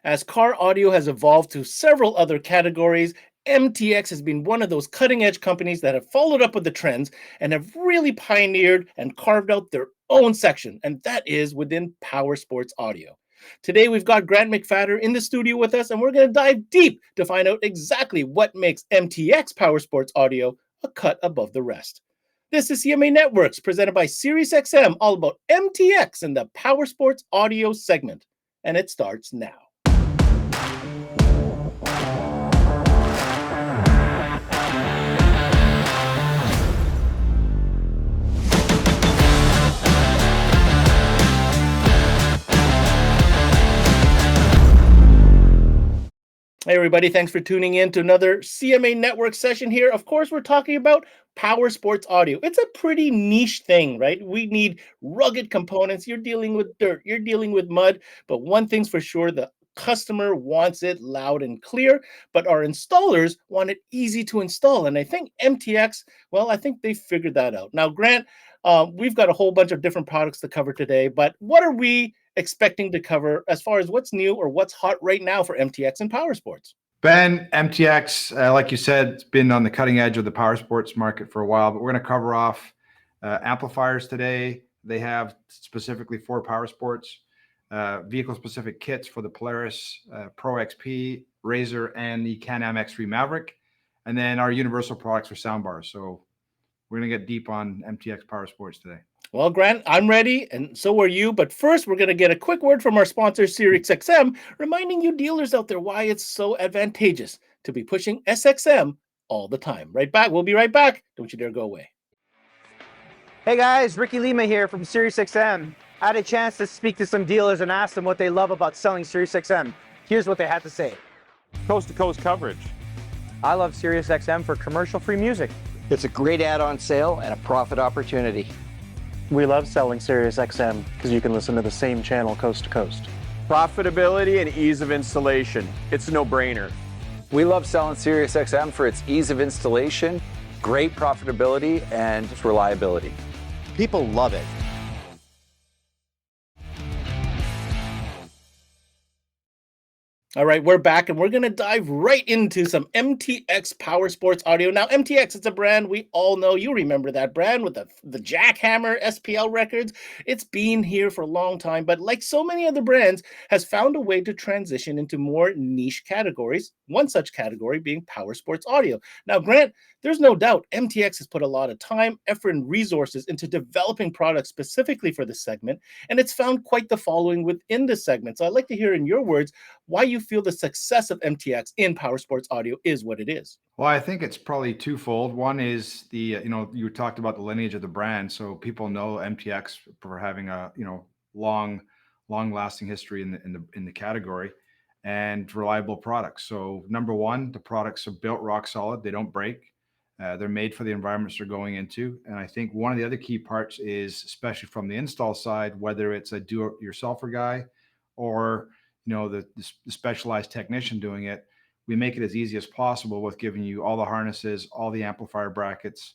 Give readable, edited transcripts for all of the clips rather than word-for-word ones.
As car audio has evolved to several other categories, MTX has been one of those cutting edge companies that have followed up with the trends and have really pioneered and carved out their own section, and that is within power sports audio. Today, we've got Grant McFatter in the studio with us, and we're going to dive deep to find out exactly what makes MTX Power Sports Audio a cut above the rest. This is CMA Networks, presented by SiriusXM, all about MTX and the Power Sports Audio segment. And it starts now. Hey everybody, thanks for tuning in to another CMA Network session here. Of course, we're talking about power sports audio. It's a pretty niche thing, right? We need rugged components. You're dealing with dirt, you're dealing with mud, but one thing's for sure, the customer wants it loud and clear, but our installers want it easy to install. And I think MTX, well, I think they figured that out. Now, Grant, we've got a whole bunch of different products to cover today, but what are we expecting to cover as far as what's new or what's hot right now for MTX and power sports? Ben, MTX, like you said, it's been on the cutting edge of the power sports market for a while, but we're going to cover off amplifiers today. They have specifically for power sports, vehicle-specific kits for the Polaris Pro XP, Razor, and the Can-Am X3 Maverick, and then our universal products for soundbars. So we're going to get deep on MTX Power Sports today. Well, Grant, I'm ready, and so are you. But first, we're going to get a quick word from our sponsor, SiriusXM, reminding you dealers out there why it's so advantageous to be pushing SXM all the time. Right back. We'll be right back. Don't you dare go away. Hey guys, Ricky Lima here from SiriusXM. I had a chance to speak to some dealers and ask them what they love about selling SiriusXM. Here's what they had to say. Coast-to-coast coverage. I love SiriusXM for commercial-free music. It's a great add-on sale and a profit opportunity. We love selling SiriusXM because you can listen to the same channel coast to coast. Profitability and ease of installation. It's a no-brainer. We love selling SiriusXM for its ease of installation, great profitability, and reliability. People love it. All right, we're back, and we're going to dive right into some MTX Power Sports Audio. Now, MTX, it's a brand we all know. You remember that brand with the Jackhammer SPL records. It's been here for a long time, but like so many other brands, has found a way to transition into more niche categories, one such category being Power Sports Audio. Now, Grant, there's no doubt MTX has put a lot of time, effort, and resources into developing products specifically for this segment, and it's found quite the following within this segment. So I'd like to hear in your words why you feel the success of MTX in power sports audio is what it is. Well, I think it's probably twofold. One is the, you talked about the lineage of the brand. So people know MTX for having a, long lasting history in the category and reliable products. So number one, the products are built rock solid. They don't break. They're made for the environments they're going into. And I think one of the other key parts is, especially from the install side, whether it's a do-it-yourselfer guy or the specialized technician doing it, we make it as easy as possible with giving you all the harnesses, all the amplifier brackets,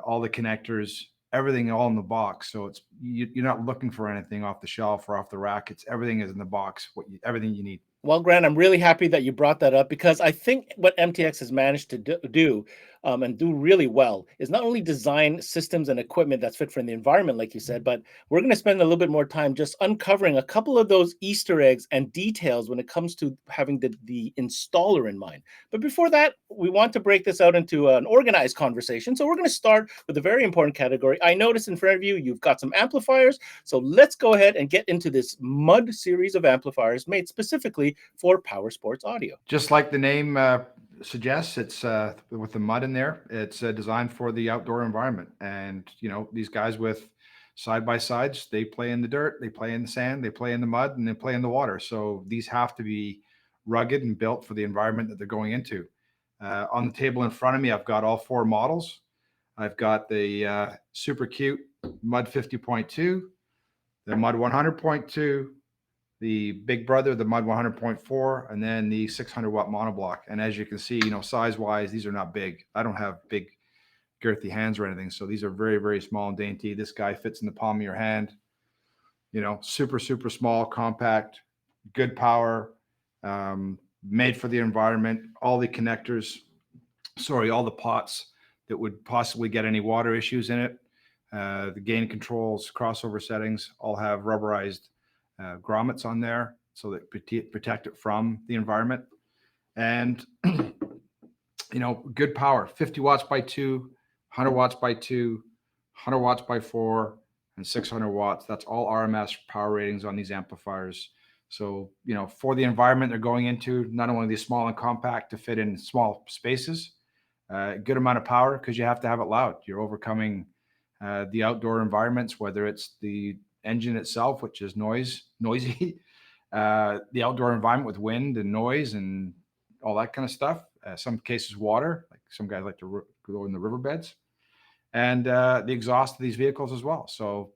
all the connectors, everything all in the box. So it's you're not looking for anything off the shelf or off the rack. Everything is in the box, everything you need. Well, Grant, I'm really happy that you brought that up, because I think what MTX has managed to do and do really well is not only design systems and equipment that's fit for the environment, like you said, but we're going to spend a little bit more time just uncovering a couple of those Easter eggs and details when it comes to having the installer in mind. But before that, we want to break this out into an organized conversation. So we're going to start with a very important category. I noticed in front of you, you've got some amplifiers. So let's go ahead and get into this MUD series of amplifiers made specifically for power sports audio. Just like the name suggests, it's with the mud in there. It's designed for the outdoor environment. And these guys with side-by-sides, they play in the dirt, they play in the sand, they play in the mud, and they play in the water. So these have to be rugged and built for the environment that they're going into. On the table in front of me, I've got all four models. I've got the super cute MUD 50.2, the MUD 100.2, the big brother, the MUD 100.4, and then the 600 watt monoblock. And as you can see, size wise, these are not big. I don't have big girthy hands or anything. So these are very, very small and dainty. This guy fits in the palm of your hand, super, super small, compact, good power, made for the environment, all the connectors, all the pots that would possibly get any water issues in it. The gain controls, crossover settings all have rubberized grommets on there so that protect it from the environment. And, good power, 50 watts by 2, 100 watts by 2, 100 watts by 4, and 600 watts. That's all RMS power ratings on these amplifiers. So, for the environment they're going into, not only are they small and compact to fit in small spaces, good amount of power because you have to have it loud. You're overcoming the outdoor environments, whether it's the engine itself, which is noisy, the outdoor environment with wind and noise and all that kind of stuff. Some cases water, like some guys like to go in the riverbeds, and the exhaust of these vehicles as well. So,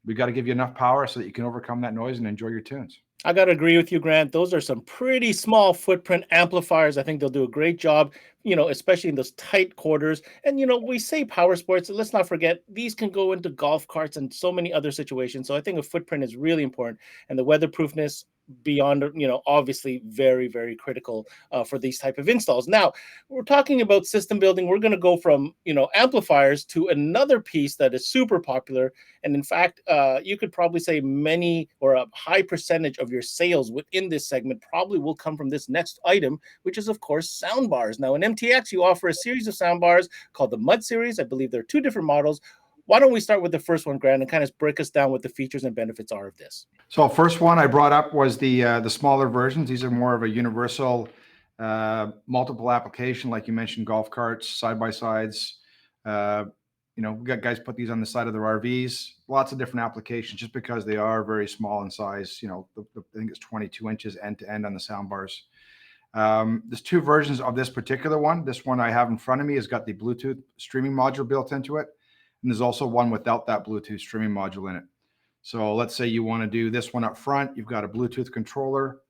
we got to give you enough power so that you can overcome that noise and enjoy your tunes. I got to agree with you, Grant. Those are some pretty small footprint amplifiers. I think they'll do a great job, especially in those tight quarters. And, we say power sports. Let's not forget, these can go into golf carts and so many other situations. So I think a footprint is really important. And the weatherproofness beyond, obviously very, very critical for these type of installs. Now, we're talking about system building. We're going to go from, amplifiers to another piece that is super popular. And in fact, you could probably say many or a high percentage of your sales within this segment probably will come from this next item, which is, of course, sound bars. Now, in MTX, you offer a series of sound bars called the Mud Series. I believe there are 2 different models. Why don't we start with the first one, Grant, and kind of break us down what the features and benefits are of this? So first one I brought up was the smaller versions. These are more of a universal, multiple application, like you mentioned, golf carts, side-by-sides. We got guys put these on the side of their RVs, lots of different applications just because they are very small in size. I think it's 22 inches end to end on the sound bars. There's 2 versions of this particular one. This one I have in front of me has got the Bluetooth streaming module built into it. And there's also one without that Bluetooth streaming module in it. So let's say you want to do this one up front. You've got a Bluetooth controller.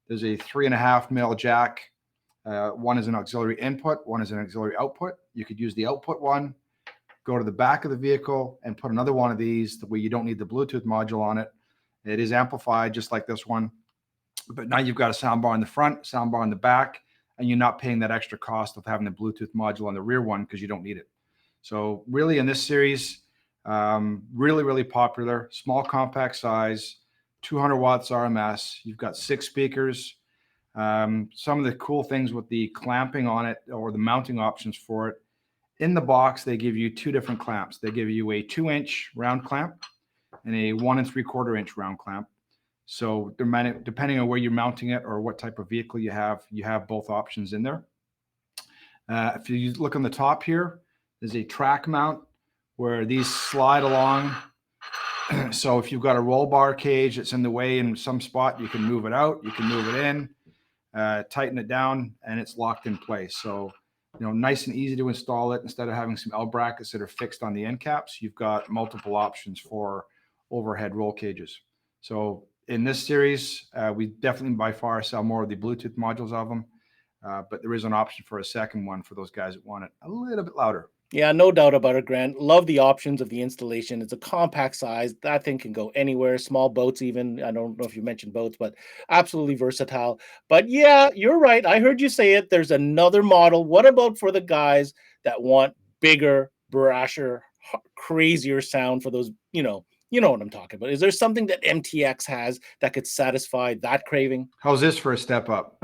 There's a 3.5 mil jack. One is an auxiliary input. One is an auxiliary output. You could use the output one, go to the back of the vehicle and put another one of these the way you don't need the Bluetooth module on it. It is amplified just like this one. But now you've got a sound bar in the front, sound bar in the back, and you're not paying that extra cost of having the Bluetooth module on the rear one because you don't need it. So really in this series, really, really popular, small compact size, 200 watts RMS. You've got 6 speakers. Some of the cool things with the clamping on it or the mounting options for it. In the box, they give you 2 different clamps. They give you a 2-inch round clamp and a 1 3/4 inch round clamp. So depending on where you're mounting it or what type of vehicle you have both options in there. If you look on the top here, there's a track mount where these slide along. So if you've got a roll bar cage that's in the way in some spot, you can move it out, you can move it in, tighten it down, and it's locked in place. So, nice and easy to install it. Instead of having some L brackets that are fixed on the end caps, you've got multiple options for overhead roll cages. So in this series, we definitely by far sell more of the Bluetooth modules of them. But there is an option for a second one for those guys that want it a little bit louder. Yeah, no doubt about it, Grant. Love the options of the installation. It's a compact size. That thing can go anywhere, small boats even. I don't know if you mentioned boats, but absolutely versatile. But yeah, you're right. I heard you say it. There's another model. What about for the guys that want bigger, brasher, crazier sound for those, you know what I'm talking about. Is there something that MTX has that could satisfy that craving? How's this for a step up?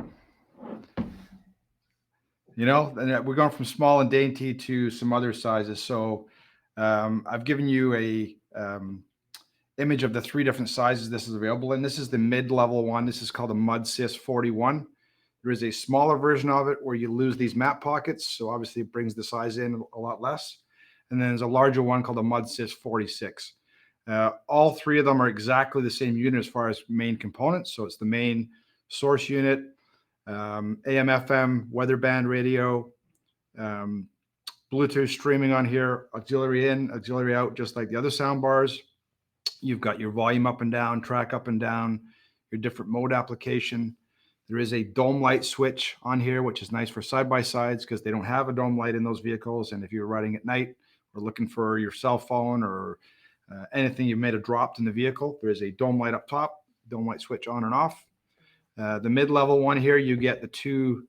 And we're going from small and dainty to some other sizes. So I've given you a image of the 3 different sizes this is available in. This is the mid-level one. This is called a Mud Sys 41. There is a smaller version of it where you lose these map pockets. So obviously it brings the size in a lot less. And then there's a larger one called a Mud Sys 46. All 3 of them are exactly the same unit as far as main components. So it's the main source unit, AM, FM, weather band radio, Bluetooth streaming on here, auxiliary in, auxiliary out, just like the other sound bars. You've got your volume up and down, track up and down, your different mode application. There is a dome light switch on here, which is nice for side-by-sides because they don't have a dome light in those vehicles. And if you're riding at night or looking for your cell phone or anything you may have dropped in the vehicle, there is a dome light up top, dome light switch on and off. The mid-level one here, you get the two,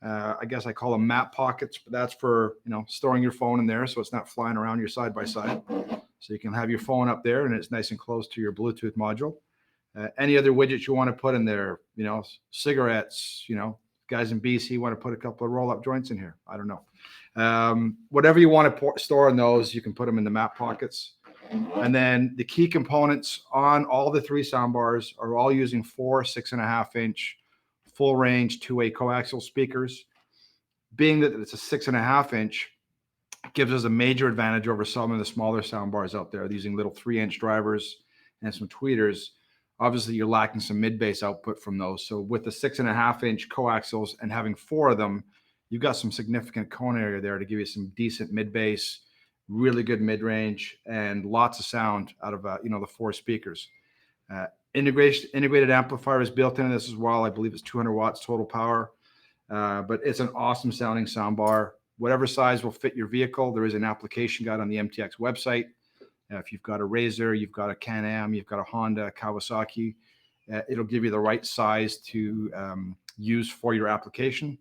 I guess I call them map pockets, but that's for, storing your phone in there so it's not flying around your side by side. So you can have your phone up there and it's nice and close to your Bluetooth module. Any other widgets you want to put in there, cigarettes, guys in BC want to put a couple of roll-up joints in here. I don't know. Whatever you want to store in those, you can put them in the map pockets. And then the key components on all the 3 soundbars are all using 4 6.5-inch full range 2-way coaxial speakers. Being that it's a 6.5-inch, gives us a major advantage over some of the smaller soundbars out there using little 3-inch drivers and some tweeters. Obviously, you're lacking some mid-bass output from those. So with the 6.5-inch coaxials and having 4 of them, you've got some significant cone area there to give you some decent mid-bass, really good mid-range, and lots of sound out of the 4 speakers. Integrated amplifier is built into this as well. I believe it's 200 watts total power, but it's an awesome sounding soundbar. Whatever size will fit your vehicle. There is an application guide on the MTX website. If you've got a Razor, you've got a Can-Am, you've got a Honda, Kawasaki, it'll give you the right size to use for your application.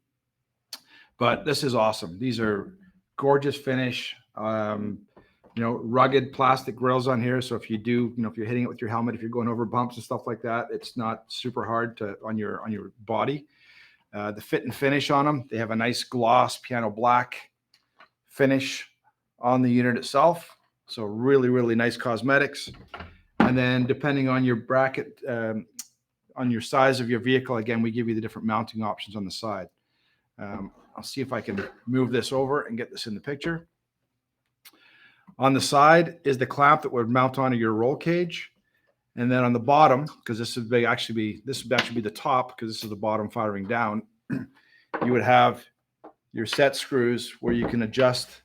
But this is awesome. These are gorgeous finish, rugged plastic grills on here. So if you do, if you're hitting it with your helmet, if you're going over bumps and stuff like that, it's not super hard on your body. The fit and finish on them, they have a nice gloss piano black finish on the unit itself. So really, really nice cosmetics. And then depending on your bracket, on your size of your vehicle, again, we give you the different mounting options on the side. I'll see if I can move this over and get this in the picture. On the side is the clamp that would mount onto your roll cage. And then on the bottom, because this would actually be the top, because this is the bottom firing down, you would have your set screws where you can adjust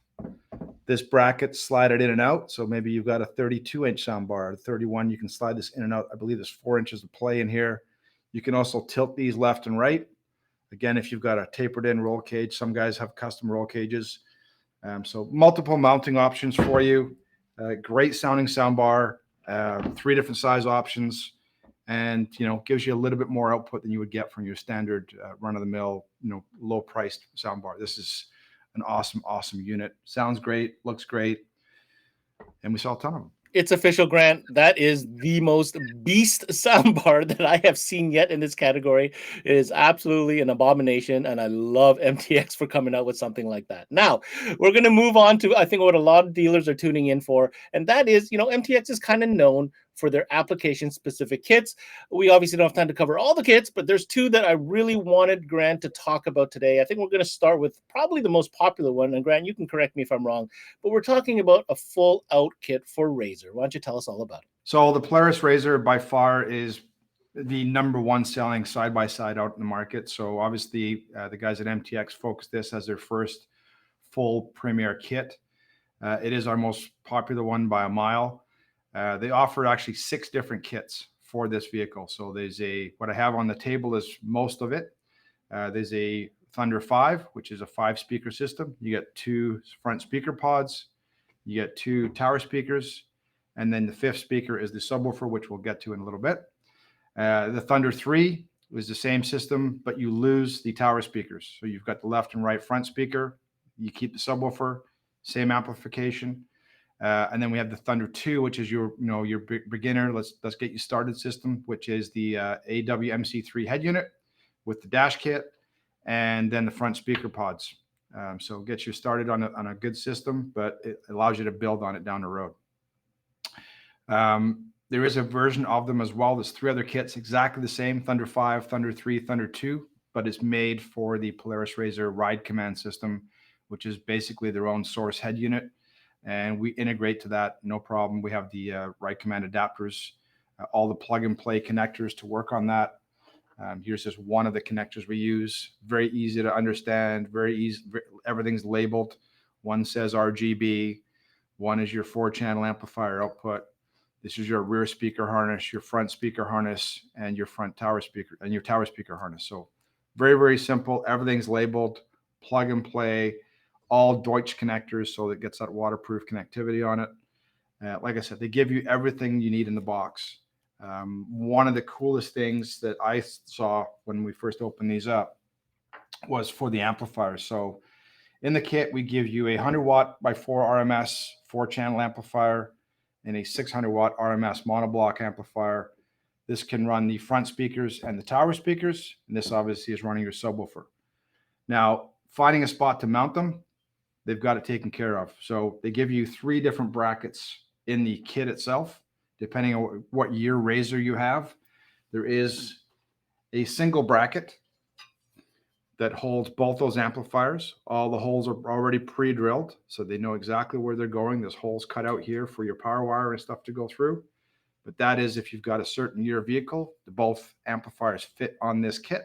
this bracket, slide it in and out. So maybe you've got a 32-inch soundbar, 31, you can slide this in and out. I believe there's 4 inches of play in here. You can also tilt these left and right. Again, if you've got a tapered in roll cage, some guys have custom roll cages. So multiple mounting options for you. Great sounding soundbar, 3 different size options, and gives you a little bit more output than you would get from your standard run-of-the-mill, low priced soundbar. This is an awesome unit. Sounds great, looks great, and we saw a ton of them. It's official, Grant. That is the most beast soundbar that I have seen yet in this category. It is absolutely an abomination, and I love MTX for coming out with something like that. Now, we're going to move on to, I think, what a lot of dealers are tuning in for, and that is, MTX is kind of known for their application-specific kits. We obviously don't have time to cover all the kits, but there's 2 that I really wanted Grant to talk about today. I think we're going to start with probably the most popular one, and Grant, you can correct me if I'm wrong, but we're talking about a full-out kit for Razor. Why don't you tell us all about it? So the Polaris Razor by far is the #1 selling side-by-side out in the market. So obviously the guys at MTX focused this as their first full premier kit. It is our most popular one by a mile. They offer actually 6 different kits for this vehicle. So there's what I have on the table is most of it. There's a Thunder 5, which is a 5-speaker system. You get 2 front speaker pods. You get 2 tower speakers. And then the 5th speaker is the subwoofer, which we'll get to in a little bit. The Thunder 3 is the same system, but you lose the tower speakers. So you've got the left and right front speaker. You keep the subwoofer, same amplification. And then we have the Thunder 2, which is your beginner, let's get you started system, which is the AWMC3 head unit with the dash kit and then the front speaker pods. So it gets you started on a good system, but it allows you to build on it down the road. There is a version of them as well. There's 3 other kits, exactly the same, Thunder 5, Thunder 3, Thunder 2, but it's made for the Polaris Razor Ride Command system, which is basically their own source head unit. And we integrate to that, no problem. We have the Ride Command adapters, all the plug and play connectors to work on that. Here's just one of the connectors we use. Very easy to understand, very easy. Everything's labeled. One says RGB. One is your 4-channel amplifier output. This is your rear speaker harness, your front speaker harness, and your front tower speaker and your tower speaker harness. So very, very simple. Everything's labeled, plug and play, all Deutsch connectors, so it gets that waterproof connectivity on it. Like I said, they give you everything you need in the box. One of the coolest things that I saw when we first opened these up was for the amplifiers. So in the kit, we give you a 100 watt by 4 RMS 4-channel amplifier and a 600 watt RMS monoblock amplifier. This can run the front speakers and the tower speakers, and this obviously is running your subwoofer. Now, finding a spot to mount them, they've got it taken care of. So they give you 3 different brackets in the kit itself, depending on what year razor you have. There is a single bracket that holds both those amplifiers. All the holes are already pre-drilled, so they know exactly where they're going. There's holes cut out here for your power wire and stuff to go through. But that is if you've got a certain year vehicle, both amplifiers fit on this kit.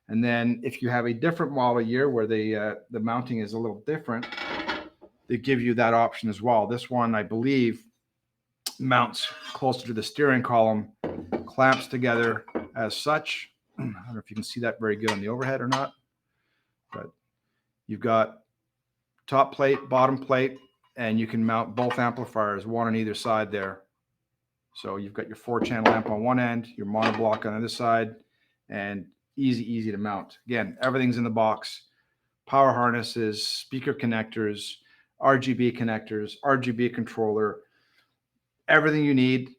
And then if you have a different model year where the mounting is a little different, they give you that option as well. This one, I believe, mounts closer to the steering column, clamps together as such. I don't know if you can see that very good on the overhead or not, but you've got top plate, bottom plate, and you can mount both amplifiers, one on either side there. So you've got your 4-channel amp on one end, your monoblock on the other side, and easy to mount. Again, everything's in the box. Power harnesses, speaker connectors, RGB connectors, RGB controller, everything you need.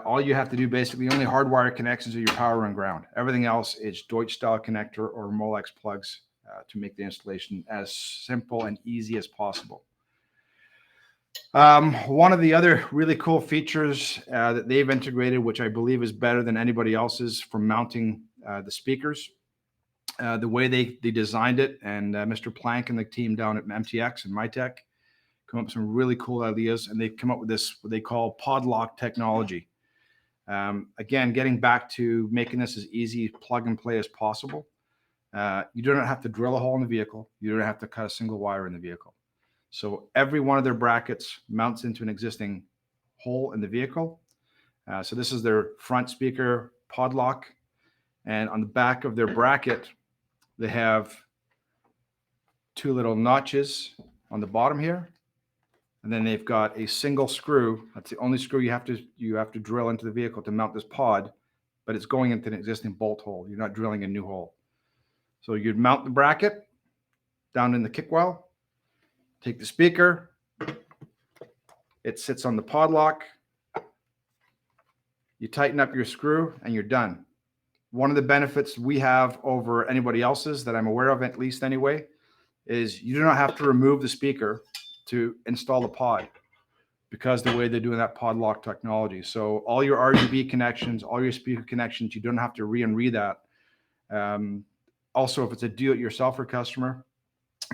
All you have to do, basically, only hardwire connections are your power and ground. Everything else is Deutsch-style connector or Molex plugs to make the installation as simple and easy as possible. One of the other really cool features that they've integrated, which I believe is better than anybody else's for mounting the speakers, the way they designed it, and Mr. Plank and the team down at MTX and MyTech come up with some really cool ideas, and they've come up with this, what they call pod lock technology. Again, getting back to making this as easy plug and play as possible. You don't have to drill a hole in the vehicle. You don't have to cut a single wire in the vehicle. So every one of their brackets mounts into an existing hole in the vehicle. So this is their front speaker pod lock. And on the back of their bracket, they have 2 little notches on the bottom here. And then they've got a single screw. That's the only screw you have to drill into the vehicle to mount this pod, but it's going into an existing bolt hole. You're not drilling a new hole. So you'd mount the bracket down in the kick well, take the speaker, it sits on the pod lock, you tighten up your screw, and you're done. One of the benefits we have over anybody else's that I'm aware of, at least anyway, is you do not have to remove the speaker to install the pod, because the way they're doing that pod lock technology. So all your RGB connections, all your speaker connections, you don't have to re that. Also, if it's a do-it-yourselfer customer,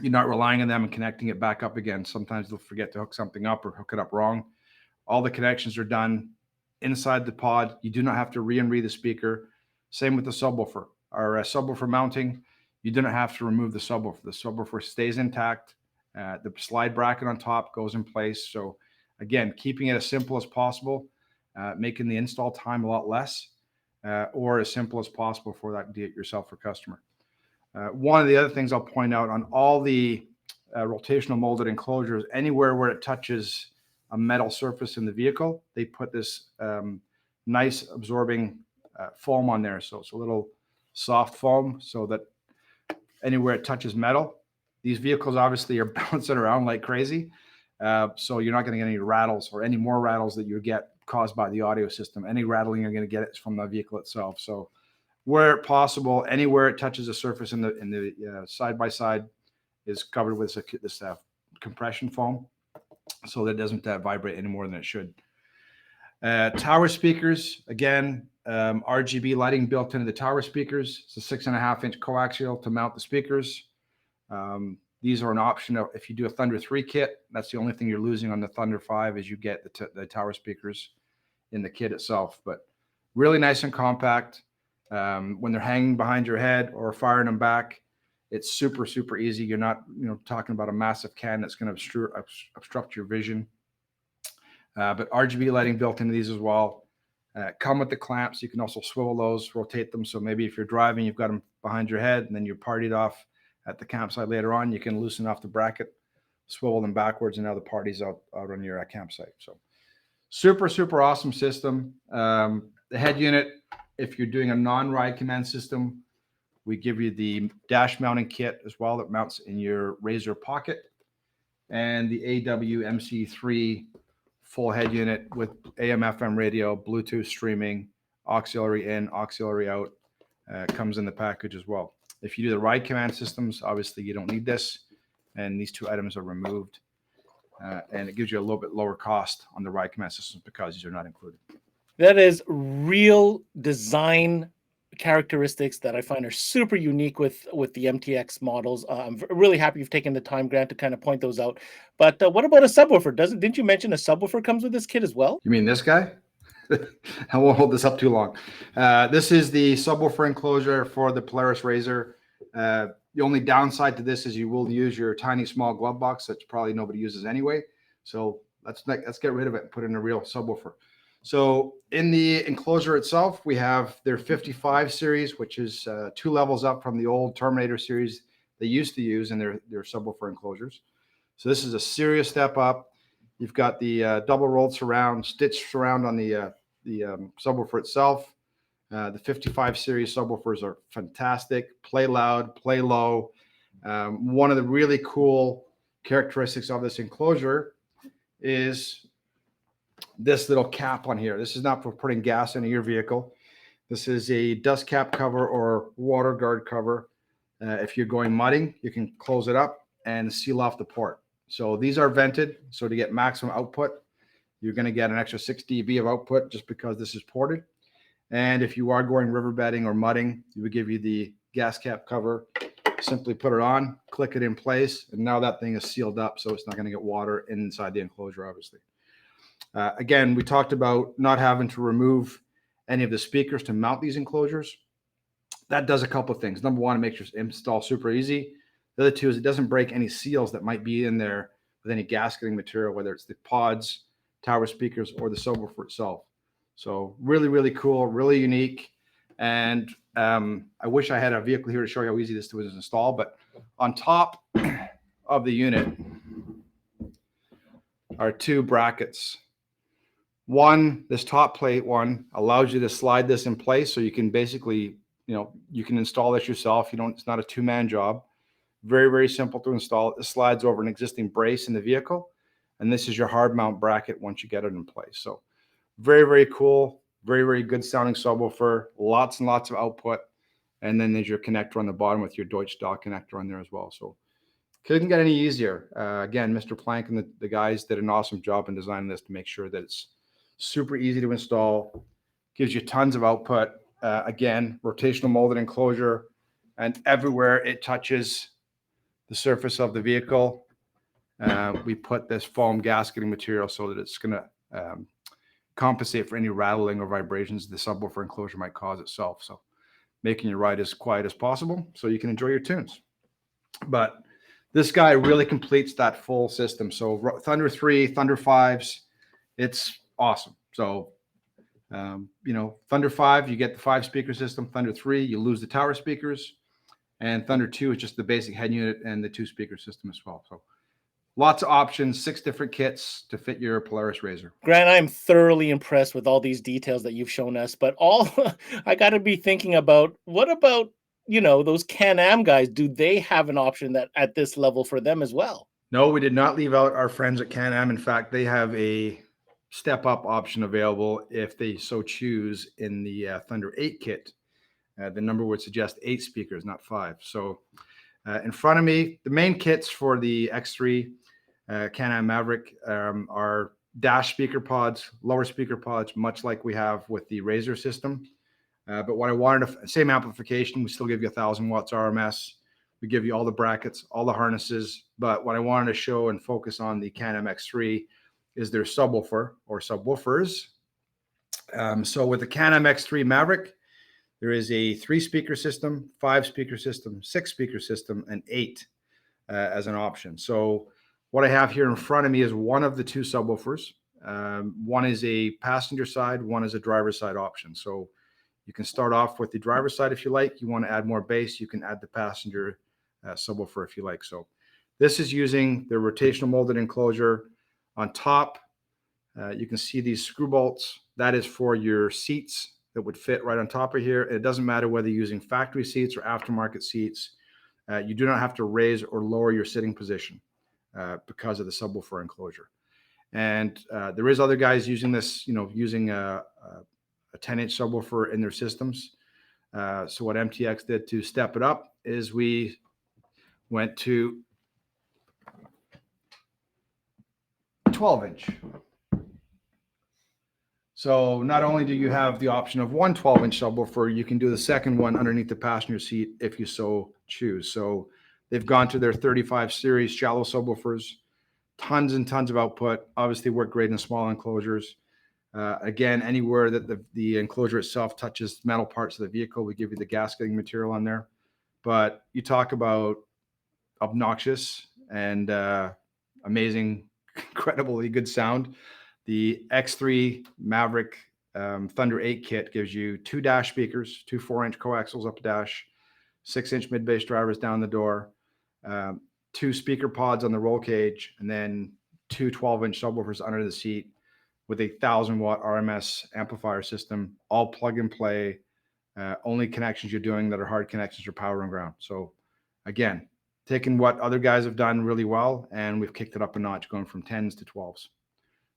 you're not relying on them and connecting it back up again. Sometimes they'll forget to hook something up or hook it up wrong. All the connections are done inside the pod. You do not have to re the speaker. Same with the subwoofer. Our subwoofer mounting, you do not have to remove the subwoofer. The subwoofer stays intact. The slide bracket on top goes in place. So again, keeping it as simple as possible, making the install time a lot less, or as simple as possible for that do-it-yourselfer customer. One of the other things I'll point out on all the rotational molded enclosures, anywhere where it touches a metal surface in the vehicle, they put this nice absorbing foam on there. So it's a little soft foam so that anywhere it touches metal, these vehicles obviously are bouncing around like crazy. So you're not going to get any rattles or any more rattles that you get caused by the audio system. Any rattling you're going to get is from the vehicle itself. So where possible, anywhere it touches a surface in the side by side is covered with this compression foam, so that it doesn't vibrate any more than it should. Tower speakers, again, RGB lighting built into the tower speakers. It's a 6.5-inch coaxial to mount the speakers. These are an option if you do a Thunder 3 kit. That's the only thing you're losing on the Thunder 5 is you get the tower speakers in the kit itself. But really nice and compact. When they're hanging behind your head or firing them back, it's super easy. You're not talking about a massive can that's going to obstruct your vision. But RGB lighting built into these as well. Come with the clamps. You can also swivel those, rotate them. So maybe if you're driving, you've got them behind your head, and then you're partied off at the campsite later on, you can loosen off the bracket, swivel them backwards, and now the party's out on your campsite. So super awesome system. The head unit, if you're doing a non-ride command system, we give you the dash mounting kit as well that mounts in your Razor pocket, and the AWMC3 full head unit with AM/FM radio, Bluetooth streaming, auxiliary in, auxiliary out, comes in the package as well. If you do the ride command systems, obviously you don't need this, and these two items are removed, and it gives you a little bit lower cost on the ride command systems because these are not included. That is real design characteristics that I find are super unique with the MTX models. I'm really happy you've taken the time, Grant, to kind of point those out. But what about a subwoofer? Didn't you mention a subwoofer comes with this kit as well? You mean this guy? I won't hold this up too long. This is the subwoofer enclosure for the Polaris Razor. The only downside to this is you will use your tiny small glove box that probably nobody uses anyway. So let's get rid of it and put in a real subwoofer. So in the enclosure itself, we have their 55 series, which is 2 levels up from the old Terminator series they used to use in their subwoofer enclosures. So this is a serious step up. You've got the double rolled surround, stitched surround on the subwoofer itself. The 55 series subwoofers are fantastic. Play loud, play low. One of the really cool characteristics of this enclosure is this little cap on here. This is not for putting gas into your vehicle. This is a dust cap cover or water guard cover. If you're going mudding, you can close it up and seal off the port. So these are vented. So to get maximum output, you're going to get an extra 6 dB of output just because this is ported. And if you are going riverbedding or mudding, we would give you the gas cap cover. Simply put it on, click it in place, and now that thing is sealed up, so it's not going to get water inside the enclosure, obviously. Again, we talked about not having to remove any of the speakers to mount these enclosures. That does a couple of things. Number one, it makes your install super easy. The other two is it doesn't break any seals that might be in there with any gasketing material, whether it's the pods, tower speakers, or the subwoofer itself. So really, really cool, really unique. And I wish I had a vehicle here to show you how easy this was to install, but on top of the unit are 2 brackets. One, this top plate one allows you to slide this in place, so you can basically, you can install this yourself. It's not a 2-man job. Very, very simple to install. It slides over an existing brace in the vehicle, and this is your hard mount bracket once you get it in place. So very, very cool, very, very good sounding subwoofer, lots and lots of output. And then there's your connector on the bottom with your Deutsch Stahl connector on there as well. So couldn't get any easier. Again, Mr. Plank and the guys did an awesome job in designing this to make sure that it's super easy to install, gives you tons of output. Again, rotational molded enclosure, and everywhere it touches the surface of the vehicle, we put this foam gasketing material so that it's going to compensate for any rattling or vibrations the subwoofer enclosure might cause itself. So making your ride as quiet as possible so you can enjoy your tunes. But this guy really completes that full system. So Thunder 3, Thunder 5s, it's awesome. So, Thunder 5, you get the 5-speaker system. Thunder 3, you lose the tower speakers. And Thunder 2 is just the basic head unit and the 2-speaker system as well. So lots of options, 6 different kits to fit your Polaris Razor. Grant, I'm thoroughly impressed with all these details that you've shown us, but all I got to be thinking about, what about, those Can-Am guys? Do they have an option that at this level for them as well? No, we did not leave out our friends at Can-Am. In fact, they have a step-up option available if they so choose in the Thunder 8 kit. The number would suggest 8 speakers, not 5. So in front of me, the main kits for the X3 Can-Am Maverick are dash speaker pods, lower speaker pods, much like we have with the Razor system. But what I wanted, same amplification, we still give you 1,000 watts RMS. We give you all the brackets, all the harnesses. But what I wanted to show and focus on the Can-Am X3 is their subwoofer or subwoofers. So with the Can-Am X3 Maverick, there is a 3-speaker system, 5-speaker system, 6-speaker system, and 8 as an option. So what I have here in front of me is one of the 2 subwoofers. One is a passenger side, one is a driver's side option. So you can start off with the driver's side if you like. You want to add more bass, you can add the passenger subwoofer if you like. So this is using the rotational molded enclosure. On top, you can see these screw bolts. That is for your seats that would fit right on top of here. It doesn't matter whether you're using factory seats or aftermarket seats. You do not have to raise or lower your sitting position because of the subwoofer enclosure. And there is other guys using this, using a 10-inch subwoofer in their systems. So what MTX did to step it up is we went to 12-inch. So not only do you have the option of one 12-inch subwoofer, you can do the second one underneath the passenger seat if you so choose. So they've gone to their 35 series shallow subwoofers, tons and tons of output, obviously work great in small enclosures. Again, anywhere that the enclosure itself touches metal parts of the vehicle, we give you the gasketing material on there. But you talk about obnoxious and amazing, incredibly good sound. The X3 Maverick Thunder 8 kit gives you 2 dash speakers, 2 4-inch coaxials up dash, 6-inch mid-bass drivers down the door, 2 speaker pods on the roll cage, and then 2 12-inch subwoofers under the seat with a 1,000-watt RMS amplifier system, all plug and play. Only connections you're doing that are hard connections are power and ground. So again, taking what other guys have done really well, and we've kicked it up a notch, going from 10s to 12s.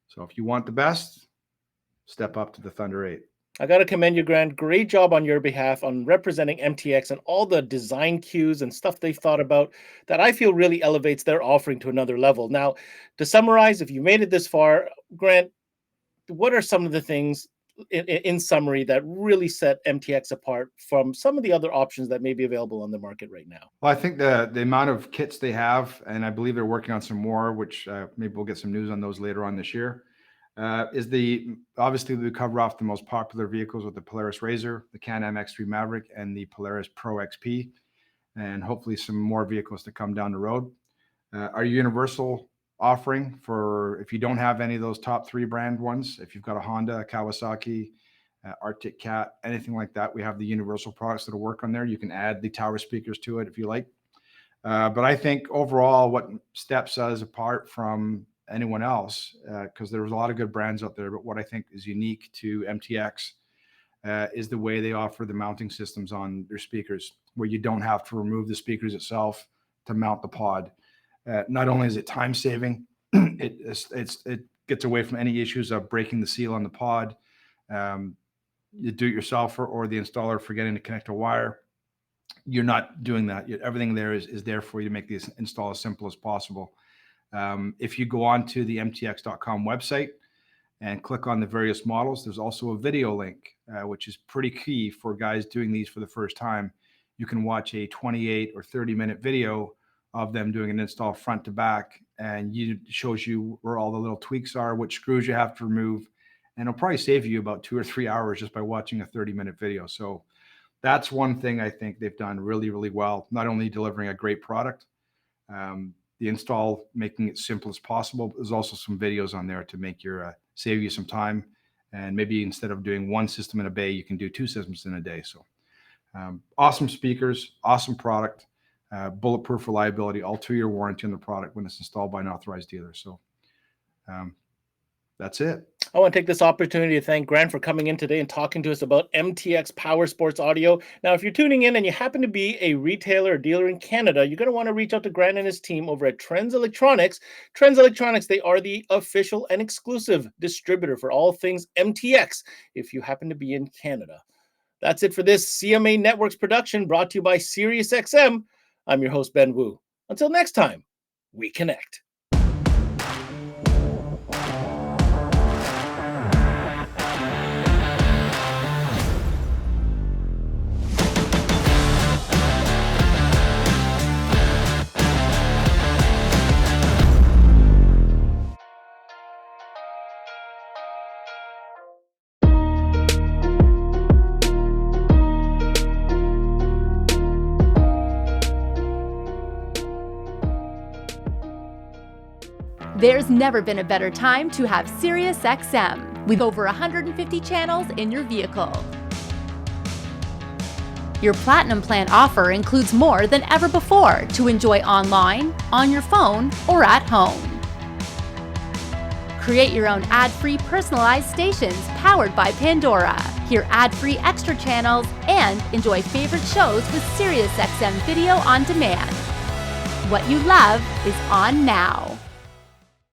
So if you want the best, step up to the Thunder 8. I got to commend you, Grant. Great job on your behalf on representing MTX and all the design cues and stuff they've thought about that I feel really elevates their offering to another level. Now, to summarize, if you made it this far, Grant, what are some of the things in summary that really set MTX apart from some of the other options that may be available on the market right now? Well, I think the amount of kits they have, and I believe they're working on some more, which maybe we'll get some news on those later on this year, is obviously we cover off the most popular vehicles with the Polaris RZR, the Can-Am X3 Maverick, and the Polaris Pro XP, and hopefully some more vehicles to come down the road. Our universal offering for if you don't have any of those top 3 brand ones, if you've got a Honda, a Kawasaki, Arctic Cat, anything like that, we have the universal products that'll work on there. You can add the tower speakers to it if you like. But I think overall what steps us apart from anyone else, because there's a lot of good brands out there, but what I think is unique to MTX is the way they offer the mounting systems on their speakers, where you don't have to remove the speakers itself to mount the pod. Not only is it time saving, it gets away from any issues of breaking the seal on the pod, you do it yourself or the installer forgetting to connect a wire. You're not doing that. Everything there is there for you to make the install as simple as possible. If you go on to the mtx.com website and click on the various models, there's also a video link, which is pretty key for guys doing these for the first time. You can watch a 28 or 30-minute video of them doing an install front to back, and it shows you where all the little tweaks are, which screws you have to remove, and it'll probably save you about 2 or 3 hours just by watching a 30-minute video. So that's one thing I think they've done really, really well, not only delivering a great product, the install, making it simple as possible, but there's also some videos on there to make save you some time, and maybe instead of doing one system in a bay, you can do 2 systems in a day. So awesome speakers, awesome product. Bulletproof reliability, all 2-year warranty on the product when it's installed by an authorized dealer. So that's it. I want to take this opportunity to thank Grant for coming in today and talking to us about MTX Powersports Audio. Now, if you're tuning in and you happen to be a retailer or dealer in Canada, you're going to want to reach out to Grant and his team over at Trends Electronics. Trends Electronics, they are the official and exclusive distributor for all things MTX if you happen to be in Canada. That's it for this CMA Networks production brought to you by SiriusXM. I'm your host, Ben Wu. Until next time, we connect. There's never been a better time to have SiriusXM with over 150 channels in your vehicle. Your Platinum Plan offer includes more than ever before to enjoy online, on your phone, or at home. Create your own ad-free personalized stations powered by Pandora. Hear ad-free extra channels and enjoy favorite shows with SiriusXM Video on Demand. What you love is on now.